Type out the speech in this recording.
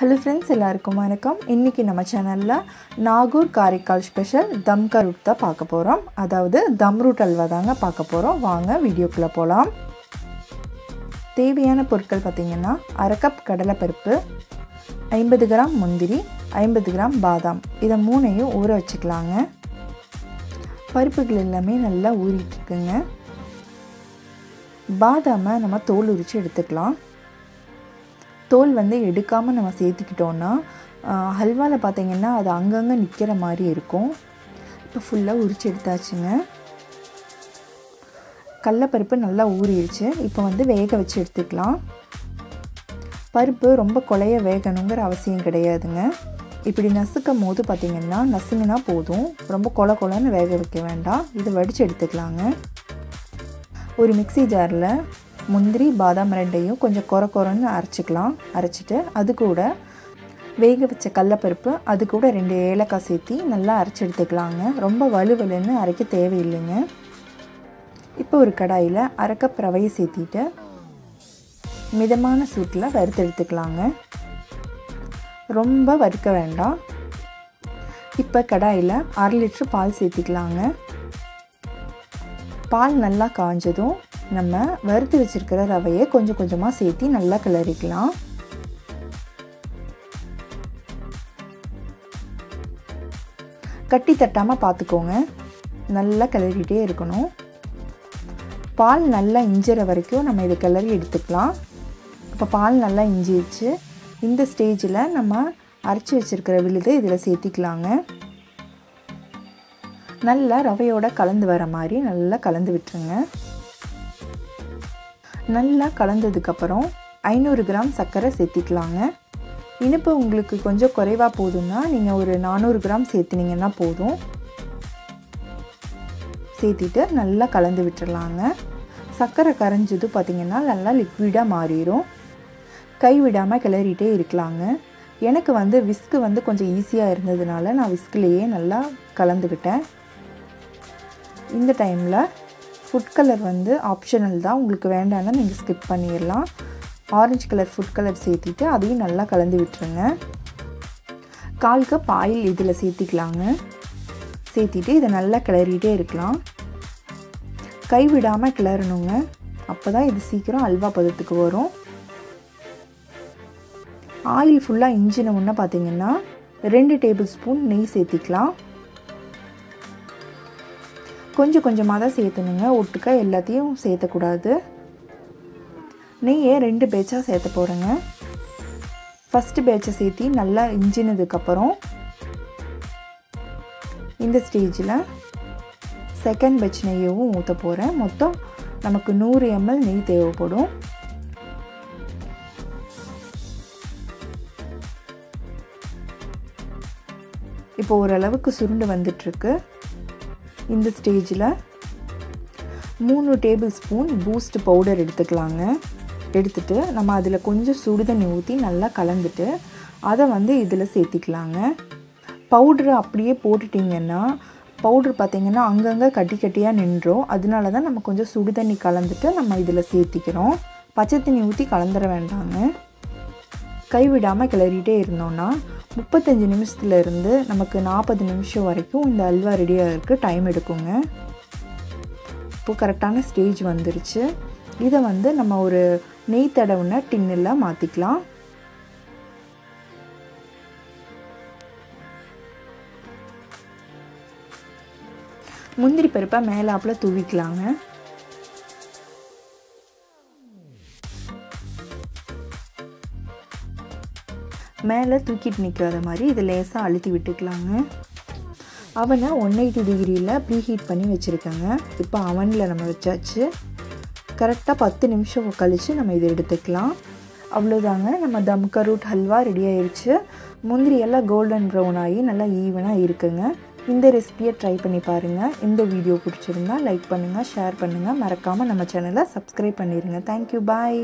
Hello friends, எல்லாருக்கும் வணக்கம். இன்னைக்கு நம்ம சேனல்ல நாகூர் காரைக்கால் ஸ்பெஷல் dumroot தான் பார்க்க போறோம். அதாவது dumroot அல்வா தாங்க பார்க்க போறோம். வாங்க வீடியோக்குள்ள போலாம். தேவையான பொருட்கள் பாத்தீங்கன்னா 1/2 கப் கடலைப்பருப்பு, 50 கிராம் முந்திரி, 50 கிராம் பாதாம். இத மூணையும் ஊற வச்சுக்கலாங்க. பருப்புகள் எல்லாமே நல்லா ஊறிட்டு இருக்குங்க. பாதாமை நம்ம தோல் உரிச்சு எடுத்துக்கலாம். தோல் வந்து எடுக்காம நம்ம சேர்த்துக்கிட்டோம்னா ஹல்வால பாத்தீங்கன்னா அது அங்கங்க நிக்கிற மாதிரி இருக்கும். இப்போ ஃபுல்லா உரிச்சு எடுத்தாச்சுங்க. கடலைப்பருப்பு நல்லா ஊறிடுச்சு. இப்போ வந்து வேக வச்சு எடுத்துக்கலாம். பருப்பு ரொம்ப கொலைய வேகணும்ங்கற அவசியம் கிடையாதுங்க. இப்படி நசுக்கும் போது பாத்தீங்கன்னா நசுங்குனா போதும். ரொம்ப கொல கொலன்னு வேக வைக்க வேண்டாம். இத வடிச்சு எடுத்துக்கலாங்க. ஒரு மிக்ஸி ஜார்ல முந்திரி பாதாம் ரெண்டையும் கொஞ்சம் கொரகொரன்னு அரைச்சுக்கலாம். அரைச்சிட்டு அது கூட வேக வச்ச கடலைப்பருப்பு அது கூட 2 ஏலக்காய் சேர்த்து நல்லா அரைச்சு எடுத்துக்கலாங்க. ரொம்ப வலுவலுன்னு அரைக்க தேவையில்லைங்க. இப்போ ஒரு கடாயில 1/2 கப் ரவையை சேர்த்திட்டு மிதமான சூட்ல வறுத்து எடுத்துக்கலாங்க. ரொம்ப வறுக்க வேண்டாம். இப்போ கடாயில 1/2 லிட்டர் பால் சேர்த்திக்கலாங்க. பால் நல்லா காஞ்சதும் நம்ம வறுத்து வச்சிருக்கிற ரவையை கொஞ்சம் கொஞ்சமா சேர்த்து நல்லா கிளறிக்கலாம். கட்டி தட்டாம பாத்துக்கோங்க. நல்லா கிளறிட்டே இருக்கணும். பால் நல்லா இஞ்சற வரைக்கும் நம்ம இத கிளறி எடுத்துக்கலாம். இப்ப பால் நல்லா இஞ்சிருச்சு. இந்த ஸ்டேஜ்ல நம்ம அரைச்சு வச்சிருக்கிற விழுதை இதல சேர்த்திக்கலாங்க. நல்லா ரவையோட கலந்து வர மாதிரி நல்லா கலந்து விட்டுருங்க. நல்லா கலந்ததுக்கு அப்புறம் 500 கிராம் சர்க்கரை சேர்த்திக்கலாங்க. இனிப்பு உங்களுக்கு கொஞ்சம் குறைவா போதும்னா நீங்க ஒரு 400 கிராம் சேர்த்தினீங்கன்னா போதும். சேர்த்திட்டு நல்லா கலந்து விட்டுறலாங்க. சர்க்கரை கரைஞ்சது பாத்தீங்கன்னா நல்லா லிக்விடா மாறிரும். கை விடாம கிளறிட்டே இருக்கலாங்க. எனக்கு வந்து விஸ்க் வந்து கொஞ்சம் ஈஸியா இருந்ததனால நான் விஸ்க்லயே நல்லா கலந்துக்கிட்டேன். இந்த டைம்ல ஃபுட் கலர் வந்து ஆப்ஷனல் தான். உங்களுக்கு வேண்டாம்னா நீங்க ஸ்கிப் பண்ணிரலாம். ஆரஞ்சு கலர் ஃபுட் கலர் சேர்த்திட்டு அதையும் நல்லா கலந்து விட்டுருங்க. 1/4 கப் ஆயில் இதல சேர்த்திக்கலாங்க. சேர்த்திட்டு இத நல்லா கிளறிட்டே இருக்கலாம். கை விடாம கிளறணுங்க. அப்பதான் இது சீக்கிரம் அல்வா பதத்துக்கு வரும். ஆயில் ஃபுல்லா இஞ்சின உடனே பாத்தீங்கன்னா 2 டேபிள் ஸ்பூன் நெய் சேர்த்திக்கலாம். கொஞ்சம் கொஞ்சமா தான் சேர்த்தணுங்க. ஒட்டுக்கா எல்லாத்தையும் சேர்த்த கூடாது. நெய்யை 2 பேட்சா சேர்த்த போறேங்க. ஃபர்ஸ்ட் பேட்ச சேர்த்தி நல்லா இஞ்சினதுக்கு அப்புறம் இந்த ஸ்டேஜ்ல செகண்ட் பேட்ச் நெய்யவும் ஊத்த போறேன். மொத்தம் நமக்கு 100 ml நெய் தேவைப்படும். இப்போ ஓரளவுக்கு சுருண்டு வந்துட்டு இருக்கு. இந்த ஸ்டேஜ்ல 3 டேபிள் ஸ்பூன் பூஸ்ட் பவுடர் எடுத்துக்கலாங்க. எடுத்துட்டு நம்ம அதில கொஞ்சம் சுடு தண்ணி ஊத்தி நல்லா கலந்துட்டு அத வந்து இதில சேர்த்திக்கலாங்க. பவுடர் அப்படியே போட்டுட்டீங்கன்னா பவுடர் பாத்தீங்கன்னா அங்கங்க கட்டி கட்டியா நின்றோம். அதனால தான் நம்ம கொஞ்சம் சுடு தண்ணி கலந்துட்டு நம்ம இதில சேர்த்திக்கிறோம். பச்சை தண்ணி ஊத்தி கலந்தற வேண்டாங்க. கை விடாம கிளறிட்டே இருந்தோம்னா 35 நிமிஷத்துல இருந்து நமக்கு 40 நிமிஷம் வரைக்கும் இந்த அல்வா ரெடியா இருக்கு டைம் எடுக்குங்க. இப்போ கரெக்ட்டான ஸ்டேஜ் வந்துருச்சு. இத வந்து நம்ம ஒரு நெய் தடவுன டின்ல மாத்திக்கலாம். முந்திரி பருப்பை மேலாப்ல தூவிக்கலாங்க. மேலே தூக்கிட்டு நிக்காத மாதிரி இத லேசா அழுத்தி விட்டுக்கலாங்க. அவனை 180 டிகிரில ப்ரீ ஹீட் பண்ணி வச்சிருக்கேங்க. இப்போ அவன்ல நம்ம வச்சாச்சு. கரெக்ட்டா 10 நிமிஷம் கழிச்சு நம்ம இத எடுத்துக்கலாம். அவ்வளவுதாங்க. நம்ம dumroot ஹல்வா ரெடி ஆயிருச்சு. முந்திரி எல்லாம் கோல்டன் பிரவுன் ஆகி நல்லா ஈவனா இருக்குங்க. இந்த ரெசிபியை ட்ரை பண்ணி பாருங்க. இந்த வீடியோ பிடிச்சிருந்தா லைக் பண்ணுங்க, ஷேர் பண்ணுங்க. மறக்காம நம்ம சேனலை சப்ஸ்கிரைப் பண்ணிருங்க. Thank you. Bye.